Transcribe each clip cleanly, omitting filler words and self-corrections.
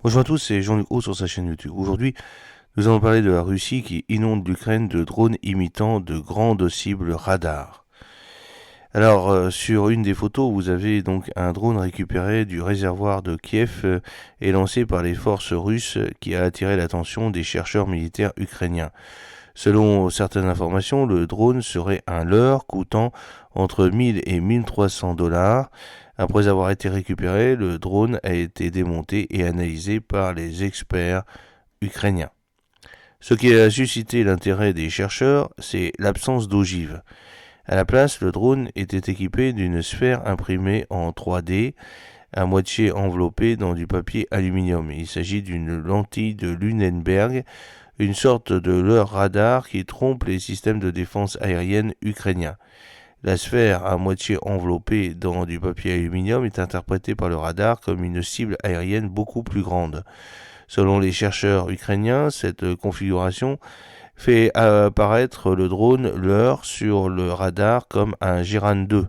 Bonjour à tous, c'est Jean-Luc Haut sur sa chaîne YouTube. Aujourd'hui, nous allons parler de la Russie qui inonde l'Ukraine de drones imitant de grandes cibles radar. Alors, sur une des photos, vous avez donc un drone récupéré du réservoir de Kiev et lancé par les forces russes qui a attiré l'attention des chercheurs militaires ukrainiens. Selon certaines informations, le drone serait un leurre coûtant entre 1000 et 1300 dollars. Après avoir été récupéré, le drone a été démonté et analysé par les experts ukrainiens. Ce qui a suscité l'intérêt des chercheurs, c'est l'absence d'ogive. À la place, le drone était équipé d'une sphère imprimée en 3D, à moitié enveloppée dans du papier aluminium. Il s'agit d'une lentille de Lunenberg, une sorte de leurre radar qui trompe les systèmes de défense aérienne ukrainiens. La sphère à moitié enveloppée dans du papier aluminium est interprétée par le radar comme une cible aérienne beaucoup plus grande. Selon les chercheurs ukrainiens, cette configuration fait apparaître le drone leurre sur le radar comme un Giran 2,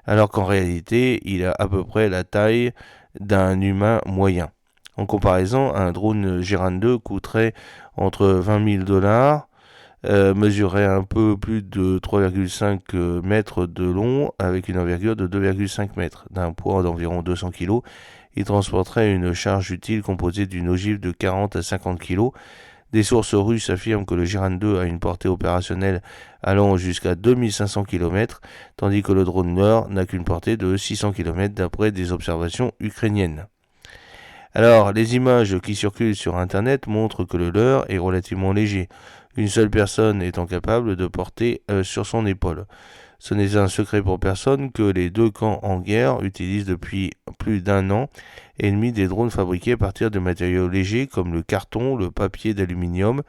alors qu'en réalité, il a à peu près la taille d'un humain moyen. En comparaison, un drone Giran 2 coûterait entre 20 000 dollars, mesurait un peu plus de 3,5 mètres de long avec une envergure de 2,5 mètres. D'un poids d'environ 200 kg, il transporterait une charge utile composée d'une ogive de 40 à 50 kg. Des sources russes affirment que le Giran 2 a une portée opérationnelle allant jusqu'à 2500 km, tandis que le drone Nord n'a qu'une portée de 600 km d'après des observations ukrainiennes. Alors, les images qui circulent sur Internet montrent que le leurre est relativement léger, une seule personne étant capable de porter sur son épaule. Ce n'est un secret pour personne que les deux camps en guerre utilisent depuis plus d'un an et mis des drones fabriqués à partir de matériaux légers comme le carton, le papier d'aluminium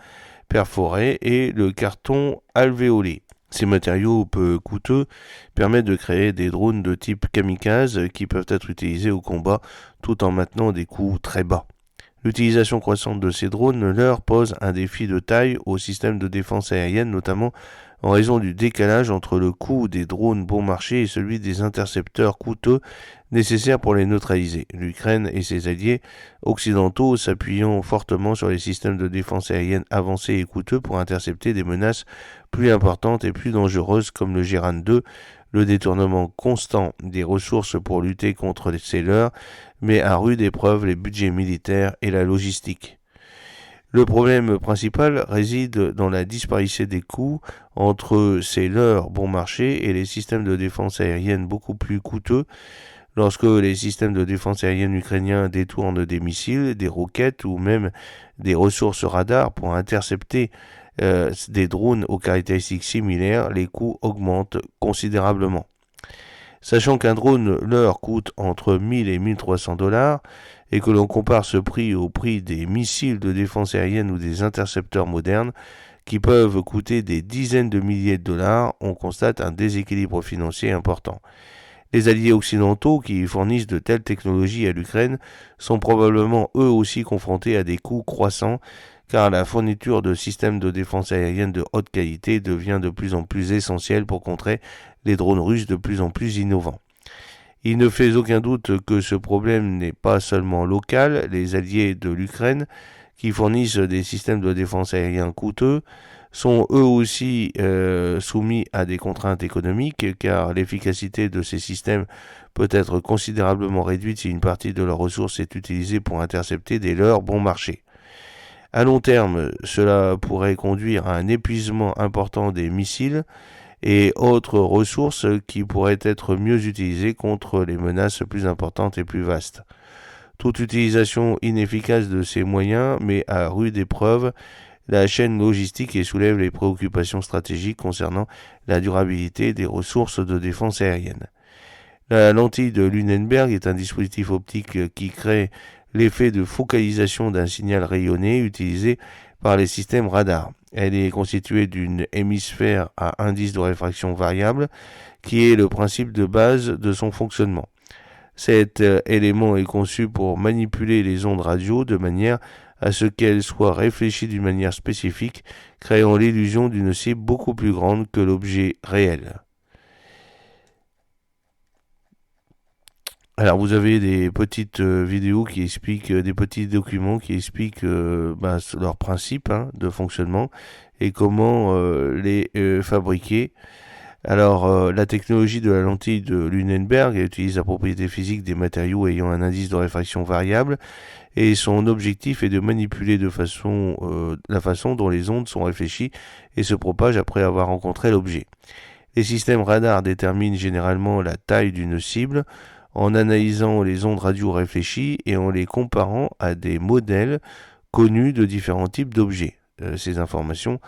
perforé et le carton alvéolé. Ces matériaux peu coûteux permettent de créer des drones de type kamikaze qui peuvent être utilisés au combat tout en maintenant des coûts très bas. L'utilisation croissante de ces drones leur pose un défi de taille au système de défense aérienne, notamment en raison du décalage entre le coût des drones bon marché et celui des intercepteurs coûteux nécessaires pour les neutraliser. L'Ukraine et ses alliés occidentaux s'appuyant fortement sur les systèmes de défense aérienne avancés et coûteux pour intercepter des menaces plus importantes et plus dangereuses comme le Giran 2, le détournement constant des ressources pour lutter contre ces leurs met à rude épreuve les budgets militaires et la logistique. Le problème principal réside dans la disparité des coûts entre ces leurres bon marché et les systèmes de défense aérienne beaucoup plus coûteux. Lorsque les systèmes de défense aérienne ukrainiens détournent des missiles, des roquettes ou même des ressources radar pour intercepter des drones aux caractéristiques similaires, les coûts augmentent considérablement. Sachant qu'un drone leur coûte entre 1000 et 1300 dollars et que l'on compare ce prix au prix des missiles de défense aérienne ou des intercepteurs modernes qui peuvent coûter des dizaines de milliers de dollars, on constate un déséquilibre financier important. Les alliés occidentaux qui fournissent de telles technologies à l'Ukraine sont probablement eux aussi confrontés à des coûts croissants car la fourniture de systèmes de défense aérienne de haute qualité devient de plus en plus essentielle pour contrer les drones russes de plus en plus innovants. Il ne fait aucun doute que ce problème n'est pas seulement local. Les alliés de l'Ukraine, qui fournissent des systèmes de défense aériens coûteux, sont eux aussi soumis à des contraintes économiques, car l'efficacité de ces systèmes peut être considérablement réduite si une partie de leurs ressources est utilisée pour intercepter des leurres bon marché. À long terme, cela pourrait conduire à un épuisement important des missiles et autres ressources qui pourraient être mieux utilisées contre les menaces plus importantes et plus vastes. Toute utilisation inefficace de ces moyens met à rude épreuve la chaîne logistique et soulève les préoccupations stratégiques concernant la durabilité des ressources de défense aérienne. La lentille de Lunenberg est un dispositif optique qui crée l'effet de focalisation d'un signal rayonné utilisé par les systèmes radars. Elle est constituée d'une hémisphère à indice de réfraction variable qui est le principe de base de son fonctionnement. Cet élément est conçu pour manipuler les ondes radio de manière à ce qu'elles soient réfléchies d'une manière spécifique, créant l'illusion d'une cible beaucoup plus grande que l'objet réel. Alors vous avez des petites vidéos qui expliquent, des petits documents qui expliquent leurs principes de fonctionnement et comment les fabriquer. Alors la technologie de la lentille de Lunenberg utilise la propriété physique des matériaux ayant un indice de réfraction variable et son objectif est de manipuler la façon dont les ondes sont réfléchies et se propagent après avoir rencontré l'objet. Les systèmes radars déterminent généralement la taille d'une cible en analysant les ondes radio réfléchies et en les comparant à des modèles connus de différents types d'objets. Ces informations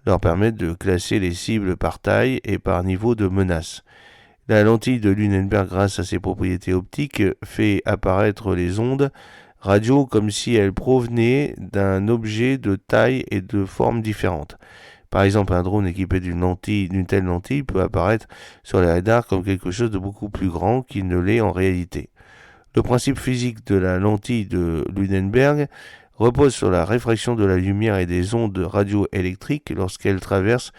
leur permettent de classer les cibles par taille et par niveau de menace. La lentille de Lunenberg, grâce à ses propriétés optiques, fait apparaître les ondes radio comme si elles provenaient d'un objet de taille et de forme différentes. Par exemple, un drone équipé d'une telle lentille peut apparaître sur les radars comme quelque chose de beaucoup plus grand qu'il ne l'est en réalité. Le principe physique de la lentille de Lunenberg repose sur la réfraction de la lumière et des ondes radioélectriques lorsqu'elles traversent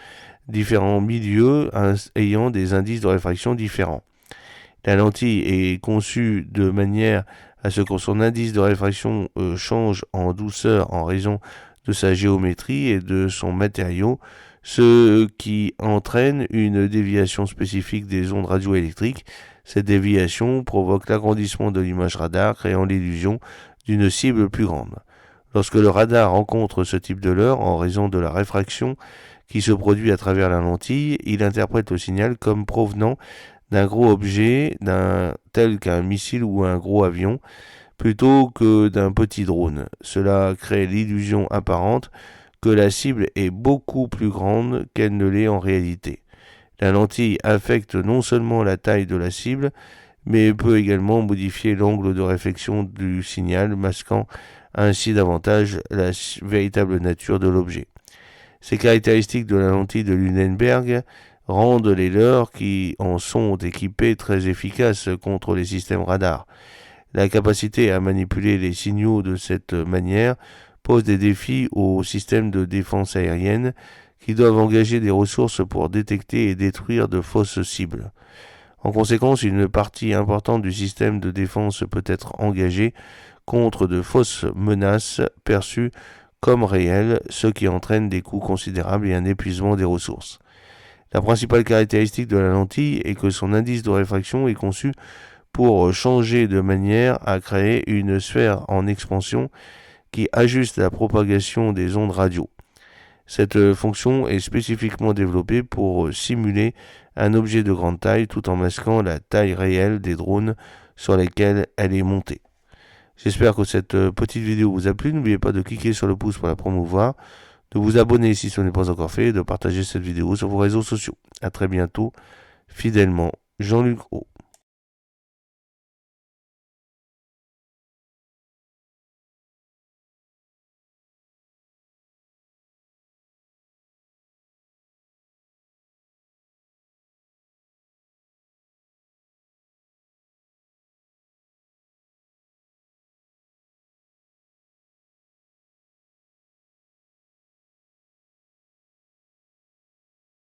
différents milieux ayant des indices de réfraction différents. La lentille est conçue de manière à ce que son indice de réfraction change en douceur en raison de sa géométrie et de son matériau, ce qui entraîne une déviation spécifique des ondes radioélectriques. Cette déviation provoque l'agrandissement de l'image radar, créant l'illusion d'une cible plus grande. Lorsque le radar rencontre ce type de leurre en raison de la réfraction qui se produit à travers la lentille, il interprète le signal comme provenant d'un gros objet, tel qu'un missile ou un gros avion, plutôt que d'un petit drone. Cela crée l'illusion apparente que la cible est beaucoup plus grande qu'elle ne l'est en réalité. La lentille affecte non seulement la taille de la cible, mais peut également modifier l'angle de réflexion du signal, masquant ainsi davantage la véritable nature de l'objet. Ces caractéristiques de la lentille de Lunenberg rendent les leurres qui en sont équipés très efficaces contre les systèmes radars. La capacité à manipuler les signaux de cette manière pose des défis aux systèmes de défense aérienne qui doivent engager des ressources pour détecter et détruire de fausses cibles. En conséquence, une partie importante du système de défense peut être engagée contre de fausses menaces perçues comme réelles, ce qui entraîne des coûts considérables et un épuisement des ressources. La principale caractéristique de la lentille est que son indice de réfraction est conçu pour changer de manière à créer une sphère en expansion qui ajuste la propagation des ondes radio. Cette fonction est spécifiquement développée pour simuler un objet de grande taille tout en masquant la taille réelle des drones sur lesquels elle est montée. J'espère que cette petite vidéo vous a plu. N'oubliez pas de cliquer sur le pouce pour la promouvoir, de vous abonner si ce n'est pas encore fait et de partager cette vidéo sur vos réseaux sociaux. A très bientôt, fidèlement, Jean-Luc Haut.